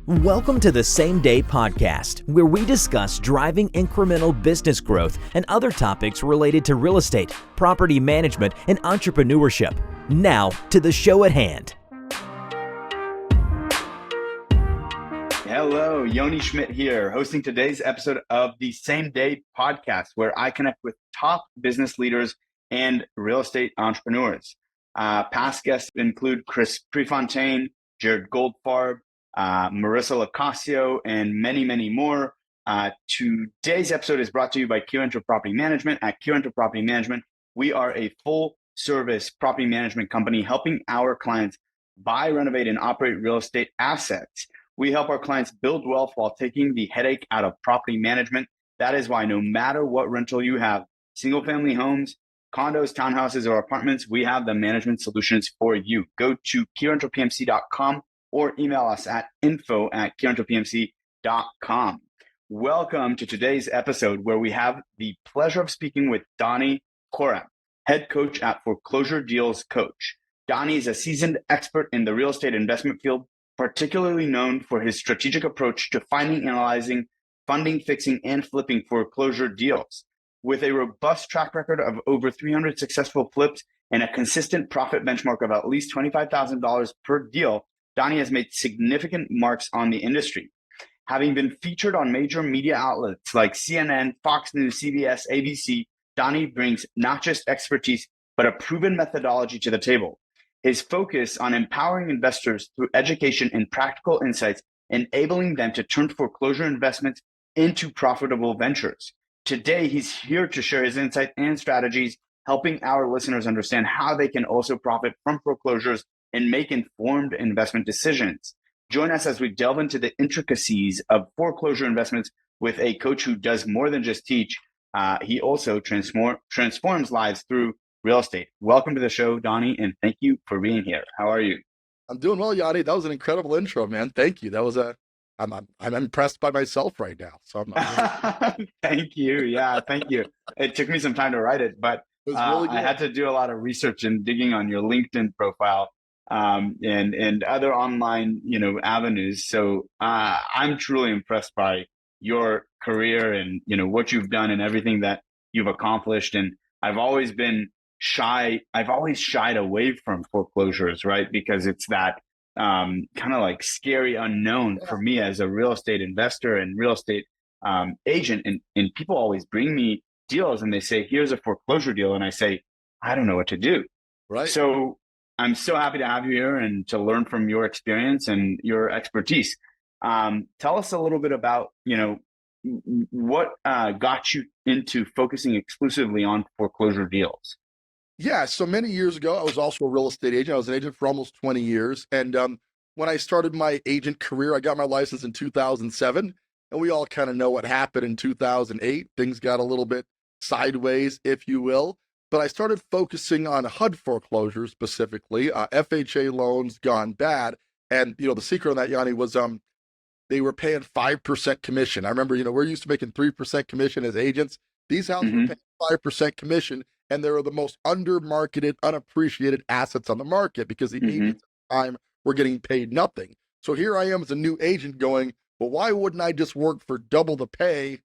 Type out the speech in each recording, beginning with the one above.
Welcome to the Same Day Podcast, where we discuss driving incremental business growth and other topics related to real estate, property management, and entrepreneurship. Now to the show at hand. Hello, Yoni Schmidt here, hosting today's episode of the Same Day Podcast, where I connect with top business leaders and real estate entrepreneurs. Past guests include Chris Prefontaine, Jared Goldfarb, Marissa Locascio, and many, many more. Today's episode is brought to you by Keyrenter Property Management. At Keyrenter Property Management, we are a full-service property management company helping our clients buy, renovate, and operate real estate assets. We help our clients build wealth while taking the headache out of property management. That is why no matter what rental you have, single-family homes, condos, townhouses, or apartments, we have the management solutions for you. Go to KeyrenterPMC.com or email us at info@KeyrenterPMC.com. Welcome to today's episode, where we have the pleasure of speaking with Donny Coram, head coach at Foreclosure Deals Coach. Donny is a seasoned expert in the real estate investment field, particularly known for his strategic approach to finding, analyzing, funding, fixing, and flipping foreclosure deals. With a robust track record of over 300 successful flips and a consistent profit benchmark of at least $25,000 per deal, Donny has made significant marks on the industry. Having been featured on major media outlets like CNN, Fox News, CBS, ABC, Donny brings not just expertise, but a proven methodology to the table. His focus on empowering investors through education and practical insights, enabling them to turn foreclosure investments into profitable ventures. Today, he's here to share his insight and strategies, helping our listeners understand how they can also profit from foreclosures and make informed investment decisions. Join us as we delve into the intricacies of foreclosure investments with a coach who does more than just teach. He also transforms lives through real estate. Welcome to the show, Donny, and thank you for being here. How are you? I'm doing well, Yanni. That was an incredible intro, man. Thank you. That was I'm impressed by myself right now. So Thank you. Yeah, thank you. It took me some time to write it, but I had to do a lot of research and digging on your LinkedIn profile and other online, avenues. So I'm truly impressed by your career and, what you've done and everything that you've accomplished. And I've always been shy. I've always shied away from foreclosures, right? Because it's that kind of like scary unknown for me as a real estate investor and real estate agent. And people always bring me deals and they say, here's a foreclosure deal. And I say, I don't know what to do. Right. So I'm so happy to have you here and to learn from your experience and your expertise. Tell us a little bit about, what got you into focusing exclusively on foreclosure deals? Yeah. So many years ago, I was also a real estate agent. I was an agent for almost 20 years. And when I started my agent career, I got my license in 2007. And we all kind of know what happened in 2008. Things got a little bit sideways, if you will. But I started focusing on HUD foreclosures specifically, FHA loans gone bad. And, the secret on that, Yanni, was they were paying 5% commission. I remember, we're used to making 3% commission as agents. These houses were paying 5% commission, and they were the most under-marketed, unappreciated assets on the market because the agents at the time were getting paid nothing. So here I am as a new agent going, well, why wouldn't I just work for double the pay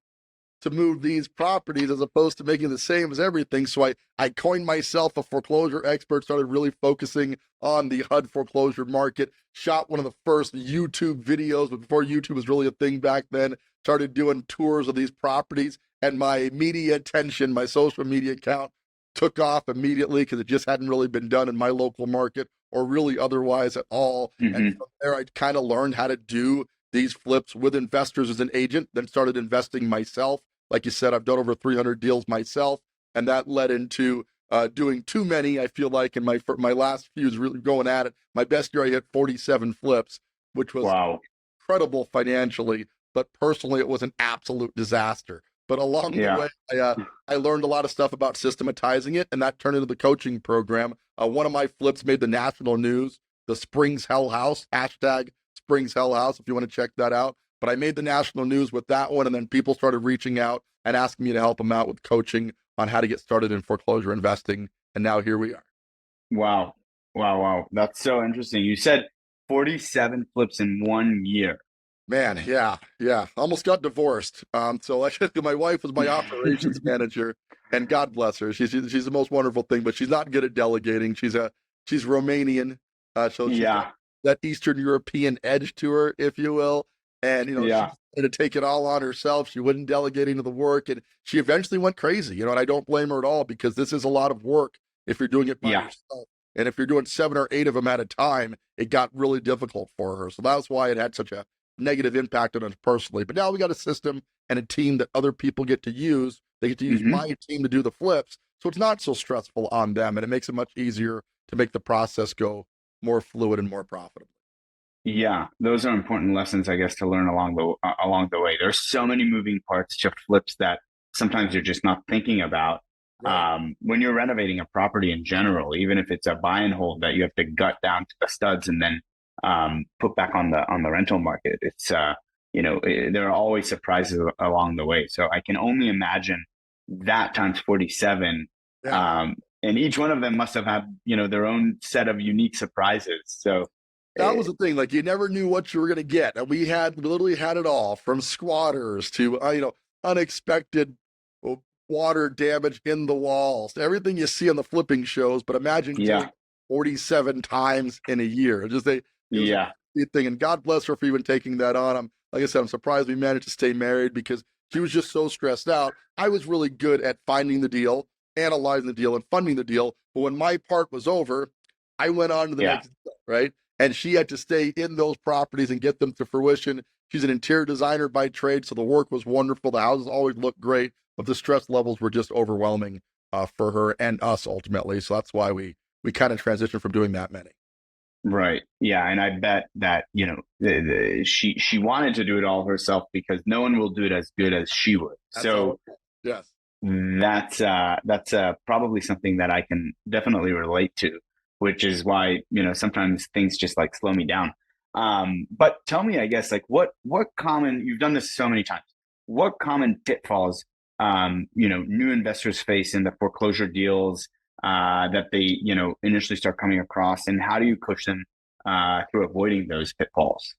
to move these properties as opposed to making the same as everything? So I coined myself a foreclosure expert, started really focusing on the HUD foreclosure market, shot one of the first YouTube videos, but before YouTube was really a thing back then, started doing tours of these properties, and my media attention, my social media account took off immediately because it just hadn't really been done in my local market or really otherwise at all. And from there, I kind of learned how to do these flips with investors as an agent, then started investing myself. Like you said, I've done over 300 deals myself, and that led into doing too many. I feel like in my last few is really going at it. My best year, I hit 47 flips, which was incredible financially, but personally, it was an absolute disaster. But along the way, I learned a lot of stuff about systematizing it, and that turned into the coaching program. One of my flips made the national news, the Springs Hell House, hashtag Springs Hell House, if you want to check that out. But I made the national news with that one, and then people started reaching out and asking me to help them out with coaching on how to get started in foreclosure investing. And now here we are. Wow. That's so interesting. You said 47 flips in 1 year. Man, yeah. Almost got divorced. So actually, my wife was my operations manager, and God bless her. She's the most wonderful thing, but she's not good at delegating. She's Romanian, so she's got Yeah. that Eastern European edge to her, if you will. And she Yeah. decided to take it all on herself. She wouldn't delegate into the work, and she eventually went crazy. And I don't blame her at all because this is a lot of work if you're doing it by Yeah. yourself. And if you're doing 7 or 8 of them at a time, it got really difficult for her. So that's why it had such a negative impact on us personally. But now we got a system and a team that other people get to use. They get to use Hmm. my team to do the flips. So it's not so stressful on them, and it makes it much easier to make the process go more fluid and more profitable. Yeah, those are important lessons, I guess, to learn along the way. There's so many moving parts to flips that sometimes you're just not thinking about. Right. When you're renovating a property in general, even if it's a buy and hold that you have to gut down to the studs and then put back on the rental market, it's there are always surprises along the way. So I can only imagine that times 47. Yeah. And each one of them must have had their own set of unique surprises. So. That was the thing. Like you never knew what you were going to get. And we literally had it all from squatters to, unexpected water damage in the walls, everything you see on the flipping shows. But imagine doing Yeah. 47 times in a year. It was a Yeah. crazy thing. And God bless her for even taking that on. Like I said, I'm surprised we managed to stay married because she was just so stressed out. I was really good at finding the deal, analyzing the deal, and funding the deal. But when my part was over, I went on to the Yeah. next deal, right? And she had to stay in those properties and get them to fruition. She's an interior designer by trade, so the work was wonderful. The houses always looked great, but the stress levels were just overwhelming for her and us ultimately. So that's why we kind of transitioned from doing that many. Right. Yeah. And I bet that, she wanted to do it all herself because no one will do it as good as she would. That's all. So Yes. that's probably something that I can definitely relate to, which is why, sometimes things just like slow me down. But tell me, I guess, like what common, you've done this so many times, what common pitfalls, new investors face in the foreclosure deals, that they, initially start coming across, and how do you coach them, through avoiding those pitfalls?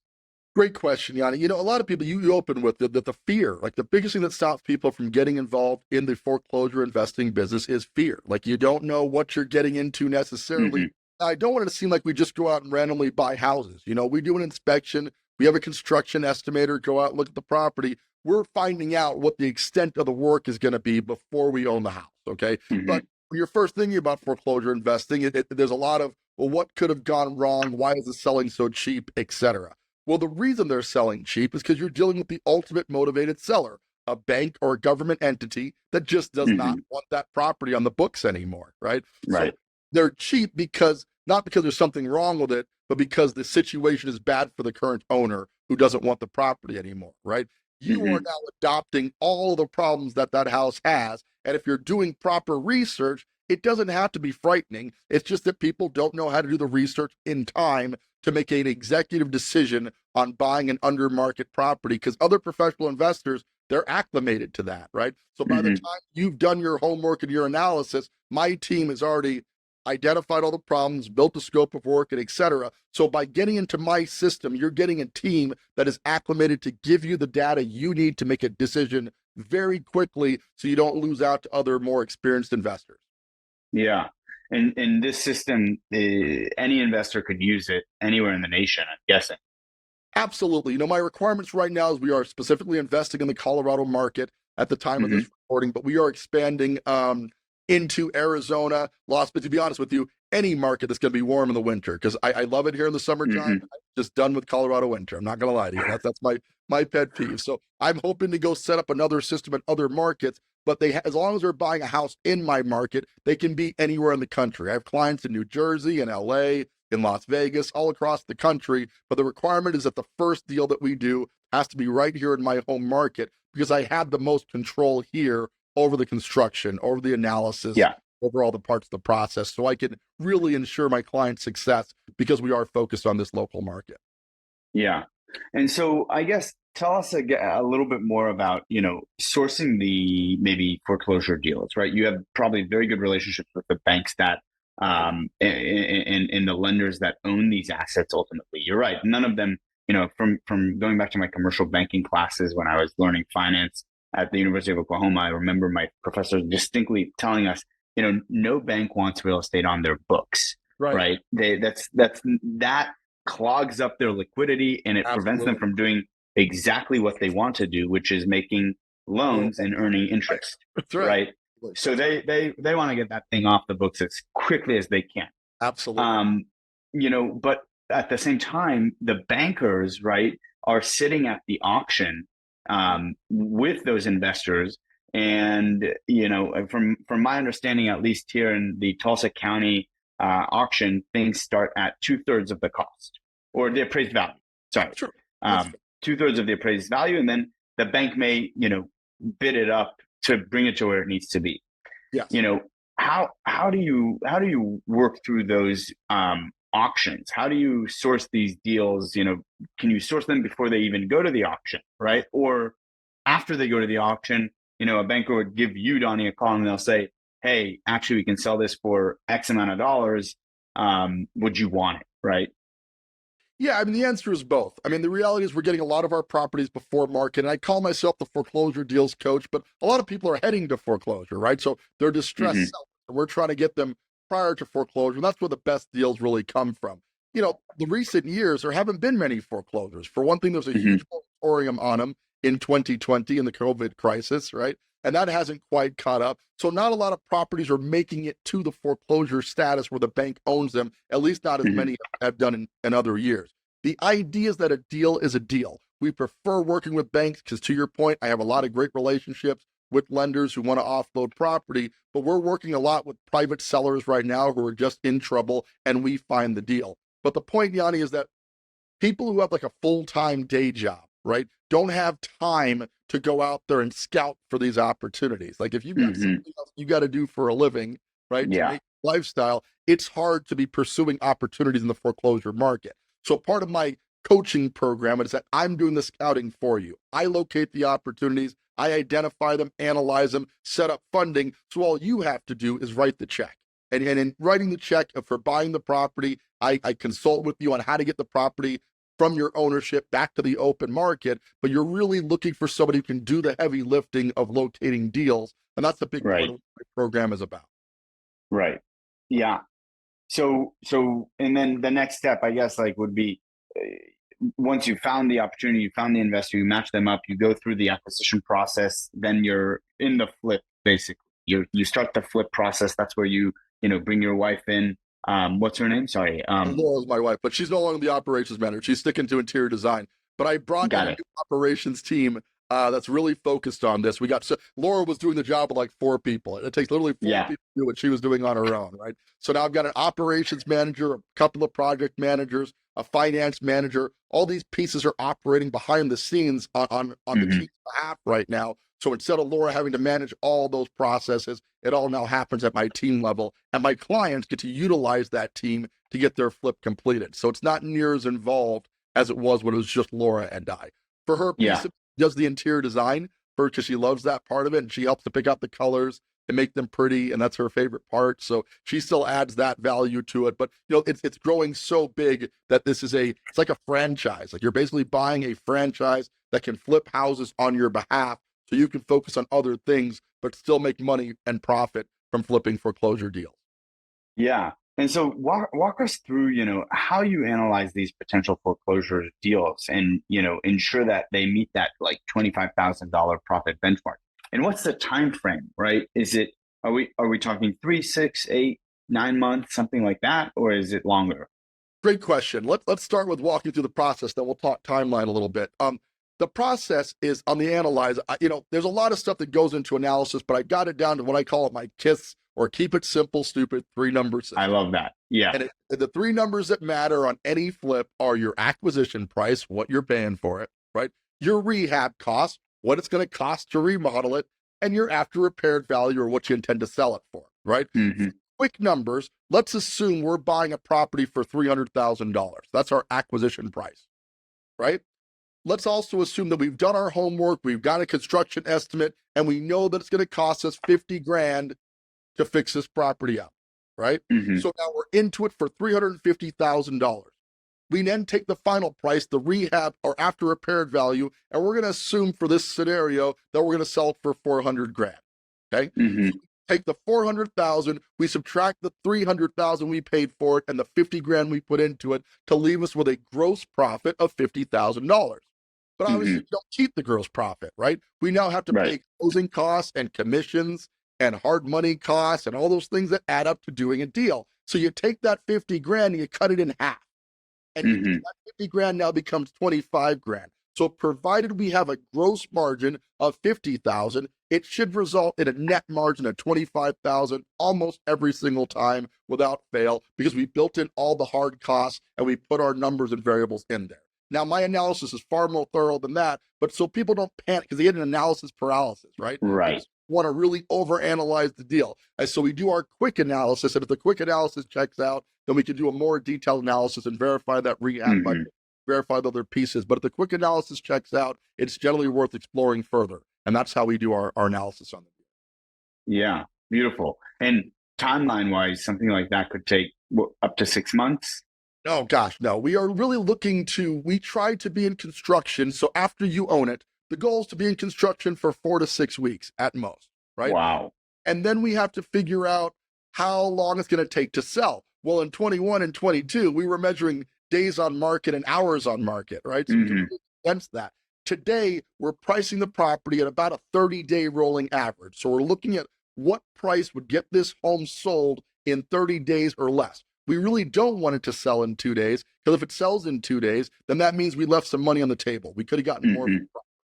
Great question, Yanni. A lot of people, you open with the fear. Like the biggest thing that stops people from getting involved in the foreclosure investing business is fear. Like you don't know what you're getting into necessarily. I don't want it to seem like we just go out and randomly buy houses. We do an inspection. We have a construction estimator go out and look at the property. We're finding out what the extent of the work is going to be before we own the house. Okay. Hmm. But when you're first thinking about foreclosure investing, there's a lot of, well, what could have gone wrong? Why is it selling so cheap, etc. Well, the reason they're selling cheap is because you're dealing with the ultimate motivated seller, a bank or a government entity that just does not Hmm. want that property on the books anymore, right? So Right. they're cheap because not because there's something wrong with it, but because the situation is bad for the current owner who doesn't want the property anymore, right? You are Hmm. now adopting all the problems that house has. And if you're doing proper research, it doesn't have to be frightening. It's just that people don't know how to do the research in time to make an executive decision on buying an under market property because other professional investors, they're acclimated to that, right? So by the Hmm. time you've done your homework and your analysis, my team has already identified all the problems, built the scope of work, and et cetera. So by getting into my system, you're getting a team that is acclimated to give you the data you need to make a decision very quickly so you don't lose out to other more experienced investors. Yeah. And this system, any investor could use it anywhere in the nation, I'm guessing. Absolutely. My requirements right now is we are specifically investing in the Colorado market at the time of Hmm. this recording, but we are expanding into Arizona, Las Vegas. To be honest with you, any market that's going to be warm in the winter, because I love it here in the summertime. Hmm. I'm just done with Colorado winter. I'm not going to lie to you. That's my pet peeve. So I'm hoping to go set up another system in other markets, but as long as they're buying a house in my market, they can be anywhere in the country. I have clients in New Jersey and LA, in Las Vegas, all across the country. But the requirement is that the first deal that we do has to be right here in my home market because I have the most control here over the construction, over the analysis, Yeah. over all the parts of the process. So I can really ensure my client's success because we are focused on this local market. Yeah. And so I guess tell us a little bit more about, sourcing the maybe foreclosure deals, right? You have probably very good relationships with the banks that, and the lenders that own these assets ultimately. You're right. None of them, from going back to my commercial banking classes when I was learning finance at the University of Oklahoma, I remember my professor distinctly telling us, no bank wants real estate on their books, right? That clogs up their liquidity and it prevents them from doing exactly what they want to do, which is making loans and earning interest, right? So they want to get that thing off the books as quickly as they can. Absolutely. But at the same time, the bankers, right, are sitting at the auction with those investors. And, from my understanding, at least here in the Tulsa County auction, things start at 2/3 of the cost or the appraised value. Sorry. Sure. 2/3 of the appraised value. And then the bank may, bid it up to bring it to where it needs to be. Yes. How do you work through those auctions? How do you source these deals? Can you source them before they even go to the auction, right? Or after they go to the auction, a banker would give you, Donny, a call and they'll say, hey, actually, we can sell this for X amount of dollars. Would you want it, right? Yeah, I mean, the answer is both. I mean, the reality is we're getting a lot of our properties before market, and I call myself the Foreclosure Deals Coach, but a lot of people are heading to foreclosure, right? So they're distressed sellers, and we're trying to get them prior to foreclosure, and that's where the best deals really come from. The recent years, there haven't been many foreclosures. For one thing, there's a huge moratorium on them in 2020 in the COVID crisis, right? And that hasn't quite caught up. So not a lot of properties are making it to the foreclosure status where the bank owns them, at least not as many have done in other years. The idea is that a deal is a deal. We prefer working with banks because, to your point, I have a lot of great relationships with lenders who want to offload property, but we're working a lot with private sellers right now who are just in trouble, and we find the deal. But the point, Yanni, is that people who have like a full-time day job, right, don't have time to go out there and scout for these opportunities. Like if you've got something else you got to do for a living, right, to make a lifestyle, it's hard to be pursuing opportunities in the foreclosure market. So part of my coaching program is that I'm doing the scouting for you. I locate the opportunities, I identify them, analyze them, set up funding. So all you have to do is write the check. And in writing the check for buying the property, I consult with you on how to get the property from your ownership back to the open market, but you're really looking for somebody who can do the heavy lifting of locating deals. And that's the big part of what my program is about. Right. Yeah. So, and then the next step, I guess, would be once you found the opportunity, you found the investor, you match them up, you go through the acquisition process, then you're in the flip, basically. You start the flip process. That's where you bring your wife in. What's her name? Sorry. Laura's my wife, but she's no longer the operations manager. She's sticking to interior design. But I brought in a new operations team that's really focused on this. Laura was doing the job of like 4 people. It takes literally 4 people to do what she was doing on her own, right? So now I've got an operations manager, a couple of project managers, a finance manager. All these pieces are operating behind the scenes on the team's behalf right now. So instead of Laura having to manage all those processes, it all now happens at my team level, and my clients get to utilize that team to get their flip completed. So it's not near as involved as it was when it was just Laura and I. For her piece, does the interior design because she loves that part of it, and she helps to pick out the colors and make them pretty, and that's her favorite part. So she still adds that value to it. But it's growing so big that it's like a franchise. Like you're basically buying a franchise that can flip houses on your behalf, so you can focus on other things but still make money and profit from flipping foreclosure deals. Yeah. And so walk us through, how you analyze these potential foreclosure deals and, ensure that they meet that like $25,000 profit benchmark. And what's the time frame, right? Are we talking 3, 6, 8, 9 months, something like that, or is it longer? Great question. Let's start with walking through the process, then we'll talk timeline a little bit. The process is on the analyze. There's a lot of stuff that goes into analysis, but I got it down to what I call it my KISS, or keep it simple, stupid, 3 numbers. I love that. Yeah. And the 3 numbers that matter on any flip are your acquisition price, what you're paying for it, right? Your rehab cost, what it's going to cost to remodel it, and your after repaired value, or what you intend to sell it for, right? Quick numbers. Let's assume we're buying a property for $300,000. That's our acquisition price, right? Let's also assume that we've done our homework, we've got a construction estimate, and we know that it's going to cost us $50,000 to fix this property up, right? So now we're into it for $350,000. We then take the final price, the rehab or after repaired value, and we're going to assume for this scenario that we're going to sell it for 400 grand. Okay. Mm-hmm. So take the 400,000, we subtract the 300,000 we paid for it and the 50 grand we put into it to leave us with a gross profit of $50,000. But obviously, you don't keep the gross profit, right? We now have to pay closing costs and commissions and hard money costs and all those things that add up to doing a deal. So you take that 50 grand and you cut it in half. And that 50 grand now becomes 25 grand. So provided we have a gross margin of 50,000, it should result in a net margin of 25,000 almost every single time without fail, because we built in all the hard costs and we put our numbers and variables in there. Now, my analysis is far more thorough than that, but so people don't panic because they get an analysis paralysis, right? Right. Want to really overanalyze the deal. And so we do our quick analysis, and if the quick analysis checks out, then we can do a more detailed analysis and verify that rehab budget, verify the other pieces. But if the quick analysis checks out, it's generally worth exploring further. And that's how we do our analysis on the deal. Yeah, beautiful. And timeline-wise, something like that could take up to 6 months? Oh, gosh, no. We are really we try to be in construction. So after you own it, the goal is to be in construction for 4 to 6 weeks at most, right? Wow. And then we have to figure out how long it's going to take to sell. Well, in 21 and 22, we were measuring days on market and hours on market, right? So we can against that. Today, we're pricing the property at about a 30-day rolling average. So we're looking at what price would get this home sold in 30 days or less. We really don't want it to sell in 2 days, because if it sells in 2 days, then that means we left some money on the table. We could have gotten more,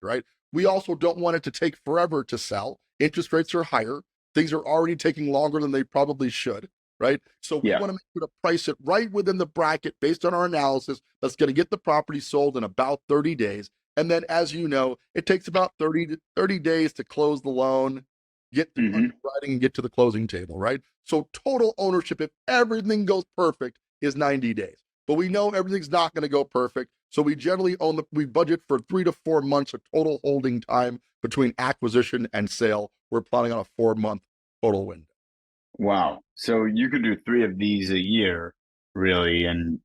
right? We also don't want it to take forever to sell. Interest rates are higher. Things are already taking longer than they probably should, right? So we want to make sure to price it right within the bracket based on our analysis that's going to get the property sold in about 30 days. And then, as you know, it takes about 30 days to close the loan, get the underwriting, and get to the closing table, right? So total ownership, if everything goes perfect, is 90 days. But we know everything's not going to go perfect. So we generally we budget for 3 to 4 months of total holding time between acquisition and sale. We're planning on a 4-month total window. Wow. So you could do 3 of these a year, really, and,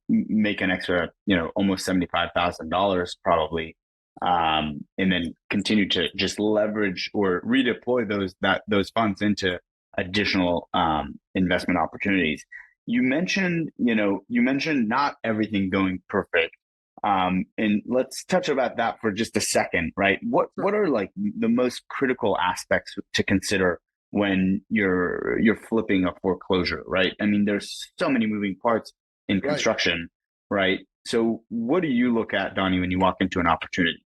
make an extra, almost $75,000 probably. And then continue to just leverage or redeploy those funds into additional investment opportunities. You mentioned not everything going perfect. And let's touch about that for just a second, right? What are like the most critical aspects to consider when you're flipping a foreclosure, right? I mean, there's so many moving parts in construction, right? So what do you look at, Donny, when you walk into an opportunity?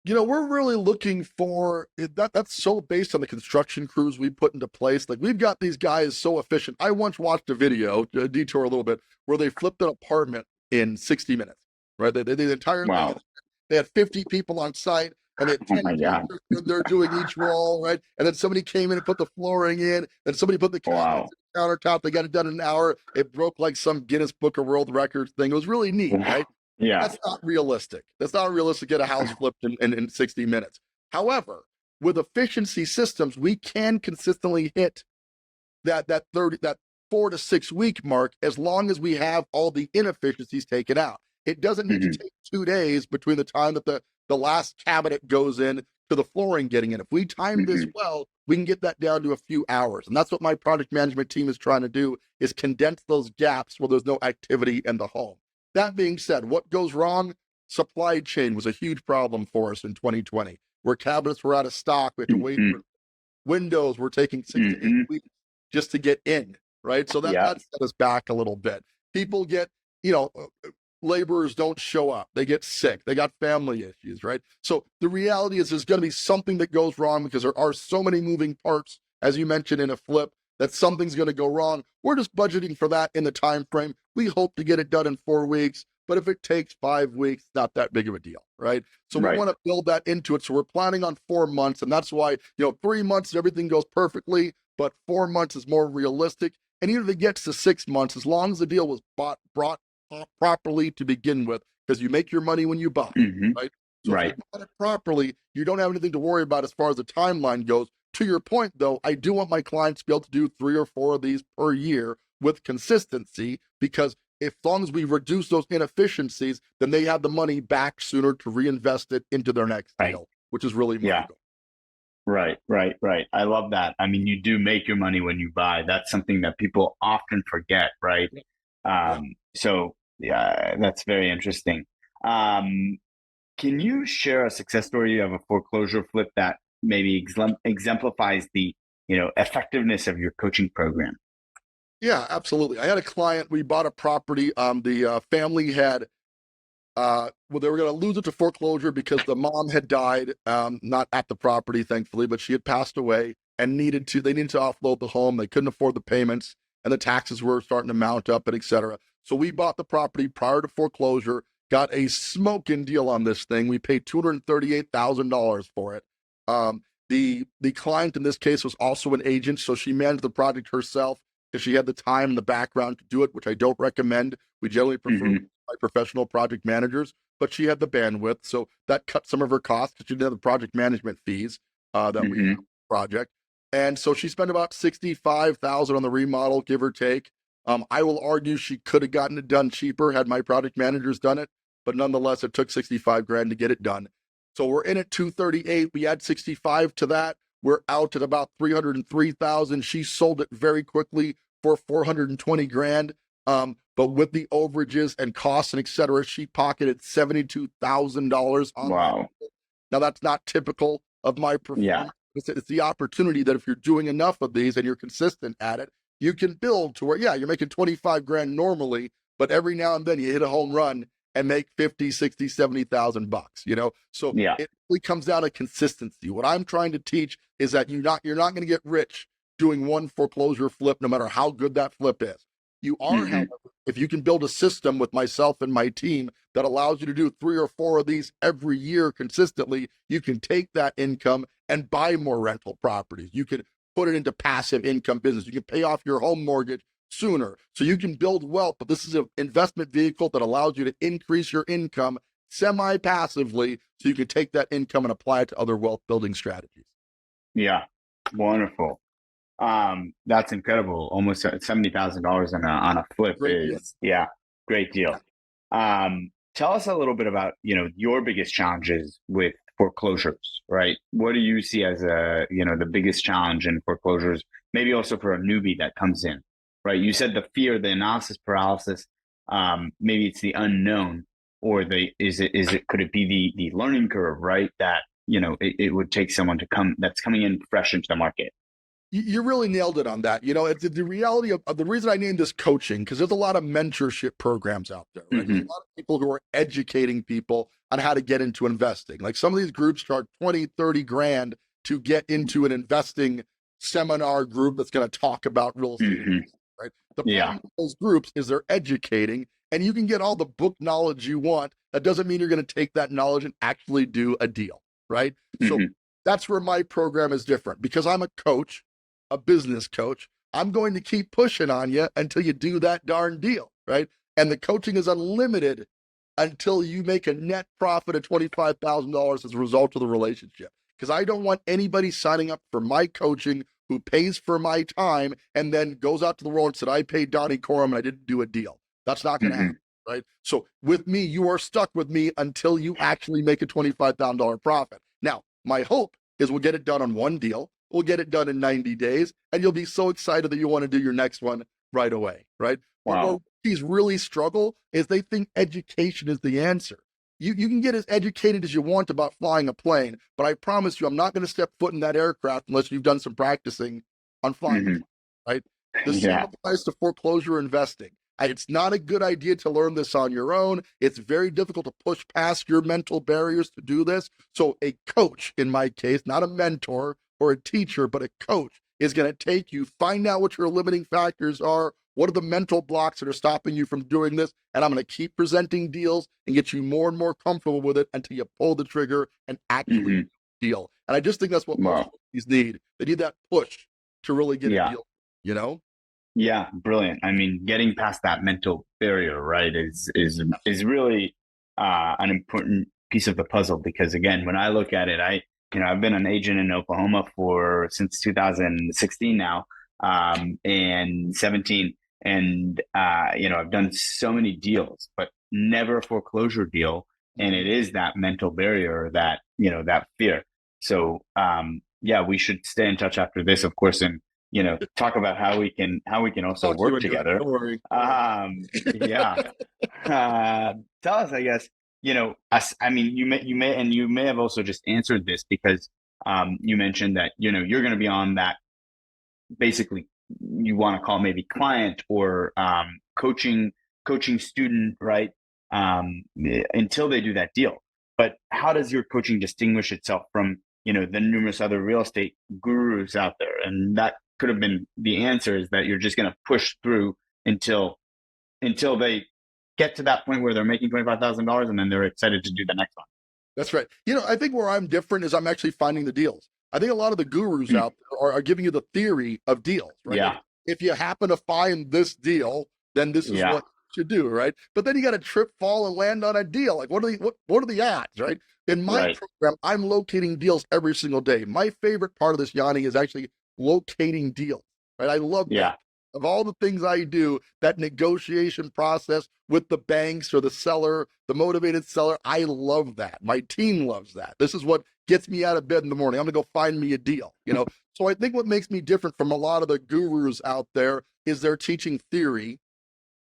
We're really looking for that's so based on the construction crews we put into place. Like, we've got these guys so efficient. I once watched a video, detour a little bit, where they flipped an apartment in 60 minutes, right? They did the entire thing. They had 50 people on site, and they had 10 teachers, they're doing each wall, right? And then somebody came in and put the flooring in, and somebody put the cabinets in the countertop. They got it done in an hour. It broke like some Guinness Book of World Records thing. It was really neat, right? Yeah. That's not realistic. That's not realistic to get a house flipped in 60 minutes. However, with efficiency systems, we can consistently hit that 4 to 6 week mark, as long as we have all the inefficiencies taken out. It doesn't need to take 2 days between the time that the last cabinet goes in to the flooring getting in. If we time this well, we can get that down to a few hours. And that's what my project management team is trying to do, is condense those gaps where there's no activity in the home. That being said, what goes wrong? Supply chain was a huge problem for us in 2020, where cabinets were out of stock. We had to wait for windows. Were taking 6 to 8 weeks just to get in, right? So that set us back a little bit. People get, laborers don't show up. They get sick. They got family issues, right? So the reality is there's going to be something that goes wrong, because there are so many moving parts, as you mentioned, in a flip, that something's going to go wrong. We're just budgeting for that in the time frame. We hope to get it done in 4 weeks, but if it takes 5 weeks, not that big of a deal, right? So we want to build that into it. So we're planning on 4 months, and that's why 3 months everything goes perfectly, but 4 months is more realistic. And even if it gets to 6 months, as long as the deal was brought properly to begin with, because you make your money when you buy, right? So if you bought it properly, you don't have anything to worry about as far as the timeline goes. To your point, though, I do want my clients to be able to do 3 or 4 of these per year with consistency, because as long as we reduce those inefficiencies, then they have the money back sooner to reinvest it into their next Right. deal, which is really my Yeah. goal. Right. I love that. I mean, you do make your money when you buy. That's something that people often forget, right? Yeah. So yeah, that's very interesting. Can you share a success story of a foreclosure flip that maybe exemplifies the, effectiveness of your coaching program? Yeah, absolutely. I had a client, we bought a property. The family had, well, they were going to lose it to foreclosure because the mom had died, not at the property, thankfully, but she had passed away and they needed to offload the home. They couldn't afford the payments and the taxes were starting to mount up and et cetera. So we bought the property prior to foreclosure, got a smoking deal on this thing. We paid $238,000 for it. The client in this case was also an agent, so she managed the project herself because she had the time and the background to do it, which I don't recommend. We generally prefer by professional project managers, but she had the bandwidth, so that cut some of her costs because she didn't have the project management fees that we have project. And so she spent about $65,000 on the remodel, give or take. I will argue she could have gotten it done cheaper had my project managers done it, but nonetheless, it took 65 grand to get it done. So we're in at 238. We add 65 to that. We're out at about 303,000. She sold it very quickly for 420 grand. But with the overages and costs and et cetera, she pocketed $72,000 on Wow. that. Now that's not typical of my performance. Yeah. It's the opportunity that if you're doing enough of these and you're consistent at it, you can build to where, yeah, you're making 25 grand normally, but every now and then you hit a home run and make 50, 60, 70,000 bucks, So Yeah. it really comes down to consistency. What I'm trying to teach is that you're not going to get rich doing one foreclosure flip, no matter how good that flip is. You are, however, if you can build a system with myself and my team that allows you to do 3 or 4 of these every year consistently, you can take that income and buy more rental properties. You can put it into passive income business. You can pay off your home mortgage sooner. So you can build wealth, but this is an investment vehicle that allows you to increase your income semi-passively so you can take that income and apply it to other wealth building strategies. Yeah. Wonderful. That's incredible. Almost $70,000 on a flip is, great deal. Tell us a little bit about, your biggest challenges with foreclosures, right? What do you see as the biggest challenge in foreclosures? Maybe also for a newbie that comes in, right? You said the fear, the analysis paralysis, maybe it's the unknown, or could it be the learning curve, right? That, it would take someone that's coming in fresh into the market. You really nailed it on that. It's the reality of the reason I named this coaching, because there's a lot of mentorship programs out there, right? There's a lot of people who are educating people on how to get into investing. Like some of these groups charge 20, 30 grand to get into an investing seminar group that's going to talk about real estate, right? The problem with those groups is they're educating, and you can get all the book knowledge you want. That doesn't mean you're going to take that knowledge and actually do a deal, right? So that's where my program is different, because I'm a coach, a business coach. I'm going to keep pushing on you until you do that darn deal, right? And the coaching is unlimited until you make a net profit of $25,000 as a result of the relationship. Because I don't want anybody signing up for my coaching who pays for my time and then goes out to the world and said, I paid Donny Coram and I didn't do a deal. That's not going to happen, right? So with me, you are stuck with me until you actually make a $25,000 profit. Now, my hope is we'll get it done on one deal. We'll get it done in 90 days, and you'll be so excited that you want to do your next one right away, right? Wow. But where these really struggle is they think education is the answer. You can get as educated as you want about flying a plane, but I promise you, I'm not going to step foot in that aircraft unless you've done some practicing on flying, the plane, right? The same applies to foreclosure investing. It's not a good idea to learn this on your own. It's very difficult to push past your mental barriers to do this. So a coach, in my case, not a mentor or a teacher, but a coach, is going to take you, find out what your limiting factors are, what are the mental blocks that are stopping you from doing this, and I'm going to keep presenting deals and get you more and more comfortable with it until you pull the trigger and actually deal. And I just think that's what most companies need. They need that push to really get a deal, Yeah, brilliant. I mean, getting past that mental barrier, right, is really an important piece of the puzzle, because again, when I look at it, I've been an agent in Oklahoma since 2016 now, and 17. And, I've done so many deals, but never a foreclosure deal. And it is that mental barrier, that, that fear. So, we should stay in touch after this, of course, and, talk about how we can also Talk to you work anyway. together. Don't worry. Yeah. Tell us, I guess, you may have also just answered this because, you mentioned that, you're going to be on that, basically you want to call maybe client or coaching student, right? Until they do that deal. But how does your coaching distinguish itself from, the numerous other real estate gurus out there? And that could have been the answer, is that you're just going to push through until they get to that point where they're making $25,000 and then they're excited to do the next one. That's right. I think where I'm different is I'm actually finding the deals. I think a lot of the gurus out there are giving you the theory of deals, right? Yeah. If you happen to find this deal, then this is what you should do, right? But then you got to trip, fall, and land on a deal. Like, what are the odds, right? In my program, I'm locating deals every single day. My favorite part of this, Yanni, is actually locating deals, right? I love that. Of all the things I do, that negotiation process with the banks or the seller, the motivated seller, I love that. My team loves that. This is what gets me out of bed in the morning. I'm going to go find me a deal, So I think what makes me different from a lot of the gurus out there is they're teaching theory.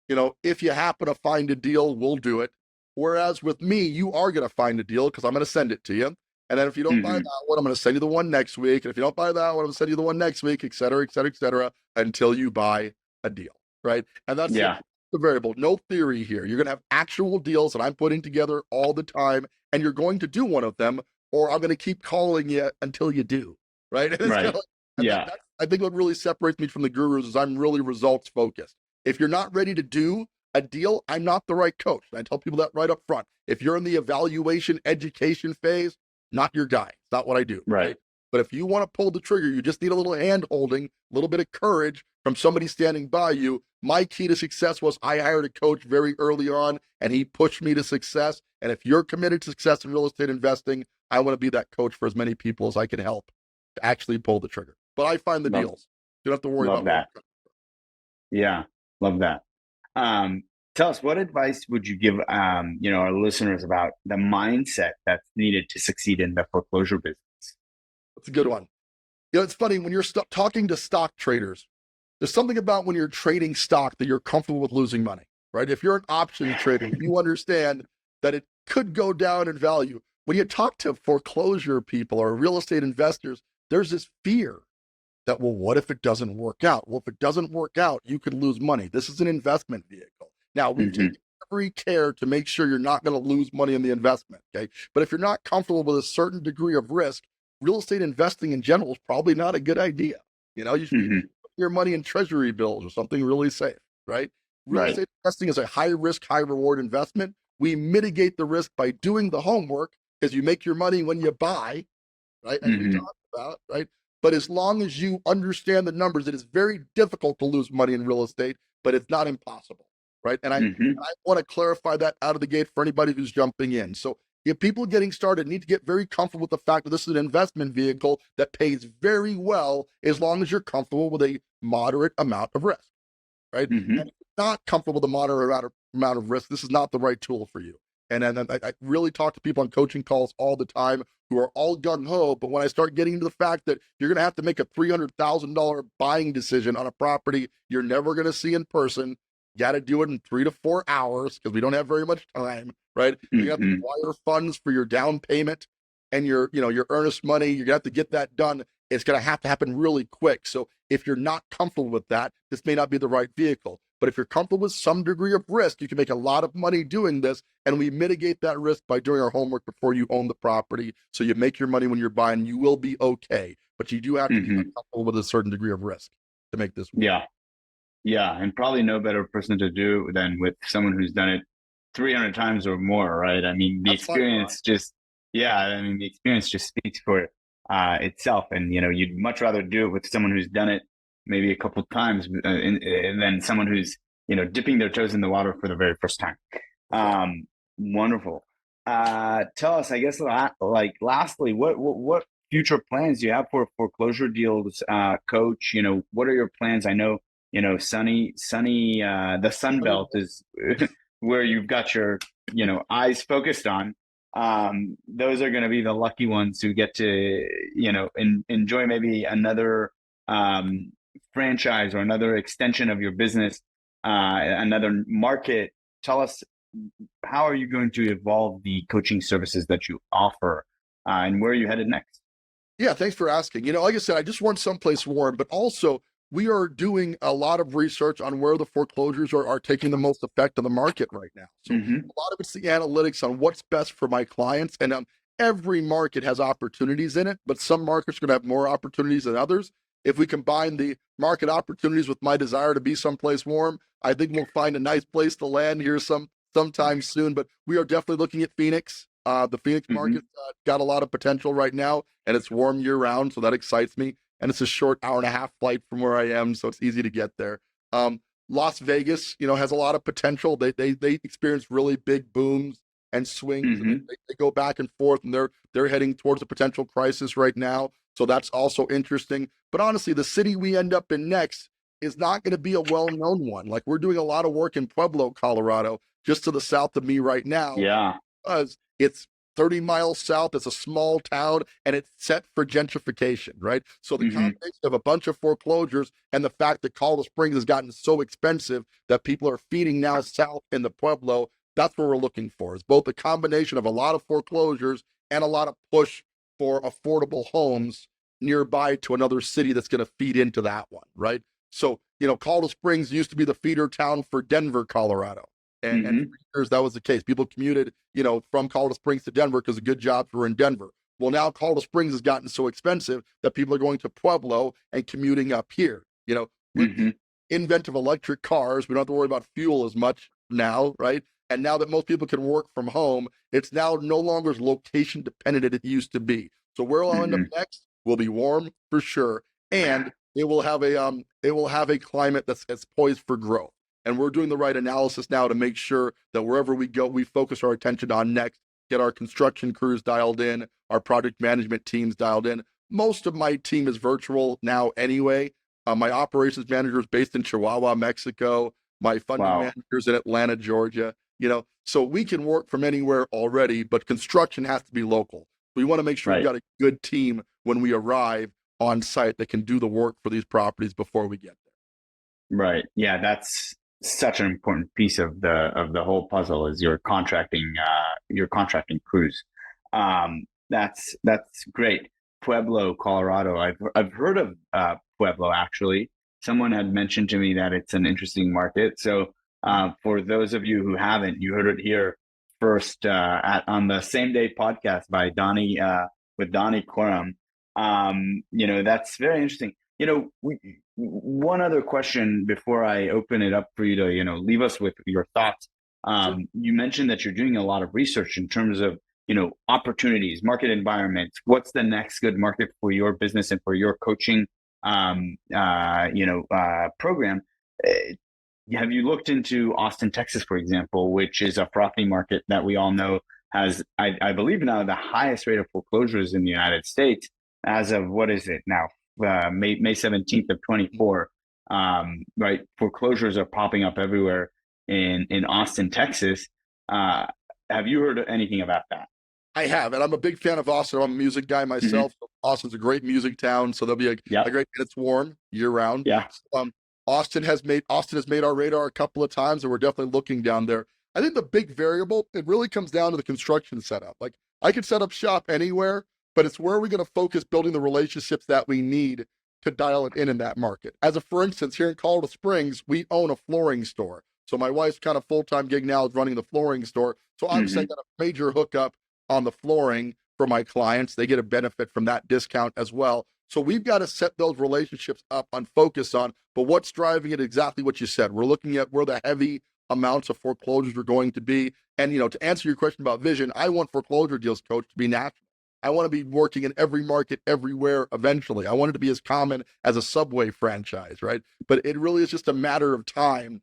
If you happen to find a deal, we'll do it. Whereas with me, you are going to find a deal because I'm going to send it to you. And then if you don't buy that one, I'm going to send you the one next week. And if you don't buy that one, I'm going to send you the one next week, et cetera, et cetera, et cetera, until you buy a deal, right? And that's the variable. No theory here. You're going to have actual deals that I'm putting together all the time, and you're going to do one of them, or I'm going to keep calling you until you do, right? I think what really separates me from the gurus is I'm really results focused. If you're not ready to do a deal, I'm not the right coach. I tell people that right up front. If you're in the evaluation education phase, not your guy. It's not what I do. Right. But if you want to pull the trigger, you just need a little hand holding, a little bit of courage from somebody standing by you. My key to success was I hired a coach very early on, and he pushed me to success. And if you're committed to success in real estate investing, I want to be that coach for as many people as I can help to actually pull the trigger. But I find the deals. You don't have to worry about that. Yeah. Love that. Tell us, what advice would you give, our listeners about the mindset that's needed to succeed in the foreclosure business? That's a good one. It's funny when you're talking to stock traders, there's something about when you're trading stock that you're comfortable with losing money, right? If you're an option trader, you understand that it could go down in value. When you talk to foreclosure people or real estate investors, there's this fear that, well, what if it doesn't work out? Well, if it doesn't work out, you could lose money. This is an investment vehicle. Now, we've taken every care to make sure you're not going to lose money in the investment, okay? But if you're not comfortable with a certain degree of risk, real estate investing in general is probably not a good idea. You should put your money in treasury bills or something really safe, right? Real estate investing is a high risk, high reward investment. We mitigate the risk by doing the homework because you make your money when you buy, right? As we talked about, right? But as long as you understand the numbers, it is very difficult to lose money in real estate, but it's not impossible, right? And I want to clarify that out of the gate for anybody who's jumping in. So if people getting started need to get very comfortable with the fact that this is an investment vehicle that pays very well as long as you're comfortable with a moderate amount of risk, right? And if you're not comfortable with a moderate amount of risk, this is not the right tool for you. And then I really talk to people on coaching calls all the time who are all gung-ho, but when I start getting into the fact that you're going to have to make a $300,000 buying decision on a property you're never going to see in person, you got to do it in 3 to 4 hours because we don't have very much time, right? You have to wire funds for your down payment and your earnest money. You're going to have to get that done. It's going to happen really quick. So if you're not comfortable with that, this may not be the right vehicle. But if you're comfortable with some degree of risk, you can make a lot of money doing this. And we mitigate that risk by doing our homework before you own the property. So you make your money when you're buying, you will be okay. But you do have to be comfortable with a certain degree of risk to make this work. Yeah. And probably no better person to do than with someone who's done it 300 times or more, right? I mean, the experience the experience just speaks for itself. And, you'd much rather do it with someone who's done it maybe a couple of times and then someone who's, dipping their toes in the water for the very first time. Wonderful. Tell us, I guess, lastly, what future plans do you have for Foreclosure Deals Coach? What are your plans? I know, sunny, the Sun Belt is where you've got your, eyes focused on. Those are going to be the lucky ones who get to, enjoy maybe another franchise or another extension of your business, another market. Tell us, how are you going to evolve the coaching services that you offer, and where are you headed next? Yeah, thanks for asking. Like I said, I just want someplace warm, but also we are doing a lot of research on where the foreclosures are taking the most effect on the market right now. So Mm-hmm. a lot of it's the analytics on what's best for my clients. And every market has opportunities in it, but some markets are going to have more opportunities than others. If we combine the market opportunities with my desire to be someplace warm, I think we'll find a nice place to land here sometime soon. But we are definitely looking at Phoenix. The Phoenix Mm-hmm. market got a lot of potential right now, and it's warm year round, so that excites me. And it's a short hour and a half flight from where I am, so it's easy to get there. Las Vegas, has a lot of potential. They experience really big booms and swings, Mm-hmm. and they go back and forth, and they're heading towards a potential crisis right now. So that's also interesting. But honestly, the city we end up in next is not going to be a well-known one. Like, we're doing a lot of work in Pueblo, Colorado, just to the south of me right now, Yeah. because it's 30 miles south. It's a small town, and it's set for gentrification, right? So the Mm-hmm. combination of a bunch of foreclosures and the fact that Colorado Springs has gotten so expensive that people are feeding now south in the Pueblo, that's what we're looking for. Is both a combination of a lot of foreclosures and a lot of push for affordable homes nearby to another city that's going to feed into that one, right? So, Colorado Springs used to be the feeder town for Denver, Colorado. And Mm-hmm. for years, that was the case. People commuted, from Colorado Springs to Denver because the good jobs were in Denver. Well, now Colorado Springs has gotten so expensive that people are going to Pueblo and commuting up here. With Mm-hmm. the invent of electric cars, we don't have to worry about fuel as much now, right? And now that most people can work from home, it's now no longer as location dependent as it used to be. So where I'll end up Mm-hmm. next will be warm for sure, and it will have a climate that's poised for growth. And we're doing the right analysis now to make sure that wherever we go, we focus our attention on next, get our construction crews dialed in, our project management teams dialed in. Most of my team is virtual now anyway. My operations manager is based in Chihuahua, Mexico. My funding Wow. manager is in Atlanta, Georgia. So we can work from anywhere already, but construction has to be local. We want to make sure we've Right. got a good team when we arrive on site that can do the work for these properties before we get there. Right. Yeah, that's such an important piece of the whole puzzle is your contracting crews. That's great. Pueblo, Colorado. I've heard of Pueblo actually. Someone had mentioned to me that it's an interesting market. So for those of you who haven't, you heard it here first on the Same Day podcast by Donny with Donny Coram. That's very interesting. One other question before I open it up for you to, leave us with your thoughts. Sure. You mentioned that you're doing a lot of research in terms of, opportunities, market environments. What's the next good market for your business and for your coaching, program? Have you looked into Austin, Texas, for example, which is a frothy market that we all know has, I believe now, the highest rate of foreclosures in the United States as of, what is it now? May 17th of 24, right? Foreclosures are popping up everywhere in Austin, Texas. Have you heard anything about that? I have, and I'm a big fan of Austin. I'm a music guy myself. So Austin's a great music town, so there'll be a great, and it's warm year round. Yeah. Austin has made our radar a couple of times, and we're definitely looking down there. I think the big variable, it really comes down to the construction setup. Like, I could set up shop anywhere, but it's where are we going to focus building the relationships that we need to dial it in that market. As for instance, here in Colorado Springs, we own a flooring store. So my wife's kind of full-time gig now is running the flooring store. So obviously I got a major hookup on the flooring for my clients. They get a benefit from that discount as well. So we've got to set those relationships up and focus on, but what's driving it? Exactly what you said. We're looking at where the heavy amounts of foreclosures are going to be. And, to answer your question about vision, I want Foreclosure Deals Coach to be national. I want to be working in every market, everywhere eventually. I want it to be as common as a Subway franchise, right? But it really is just a matter of time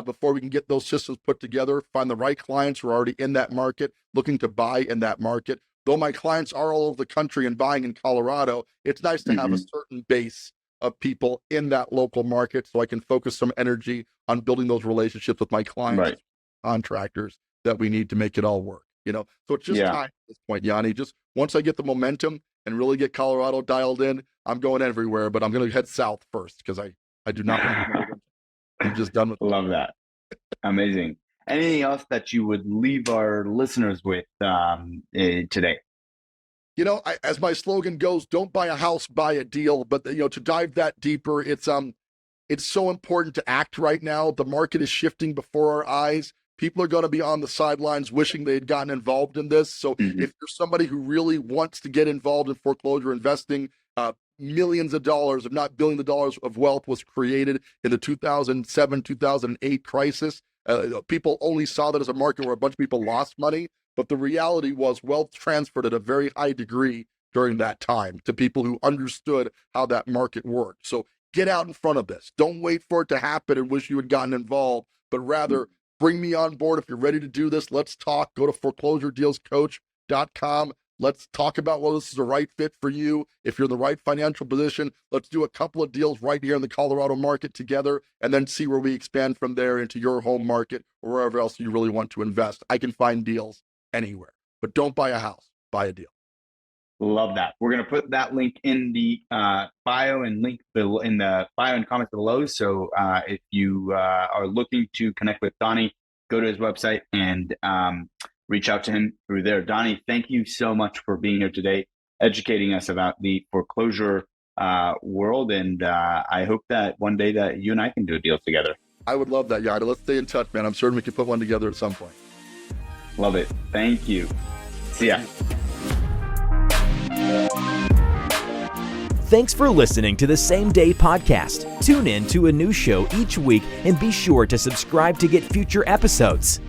before we can get those systems put together, find the right clients who are already in that market, looking to buy in that market. Though my clients are all over the country and buying in Colorado, it's nice to have a certain base of people in that local market so I can focus some energy on building those relationships with my clients, Right. contractors that we need to make it all work. So it's just Yeah. time at this point, Yanni. Just once I get the momentum and really get Colorado dialed in, I'm going everywhere, but I'm going to head south first because I do not want to. I'm just done with Love that. Amazing. Anything else that you would leave our listeners with today? As my slogan goes, don't buy a house, buy a deal. But to dive that deeper, it's so important to act right now. The market is shifting before our eyes. People are going to be on the sidelines wishing they had gotten involved in this. So if you're somebody who really wants to get involved in foreclosure investing, millions of dollars, if not billions of dollars of wealth was created in the 2007, 2008 crisis. People only saw that as a market where a bunch of people lost money. But the reality was wealth transferred at a very high degree during that time to people who understood how that market worked. So get out in front of this. Don't wait for it to happen and wish you had gotten involved, but rather bring me on board. If you're ready to do this, let's talk. Go to foreclosuredealscoach.com. Let's talk about whether this is the right fit for you. If you're in the right financial position, let's do a couple of deals right here in the Colorado market together and then see where we expand from there into your home market or wherever else you really want to invest. I can find deals anywhere, but don't buy a house, buy a deal. Love that. We're going to put that link in the bio and link below, in the bio and comments below. So if you are looking to connect with Donny, go to his website and reach out to him through there. Donny, thank you so much for being here today, educating us about the foreclosure world. And I hope that one day that you and I can do a deal together. I would love that, Yada. Let's stay in touch, man. I'm certain we can put one together at some point. Love it. Thank you. See ya. Thanks for listening to the Same Day Podcast. Tune in to a new show each week and be sure to subscribe to get future episodes.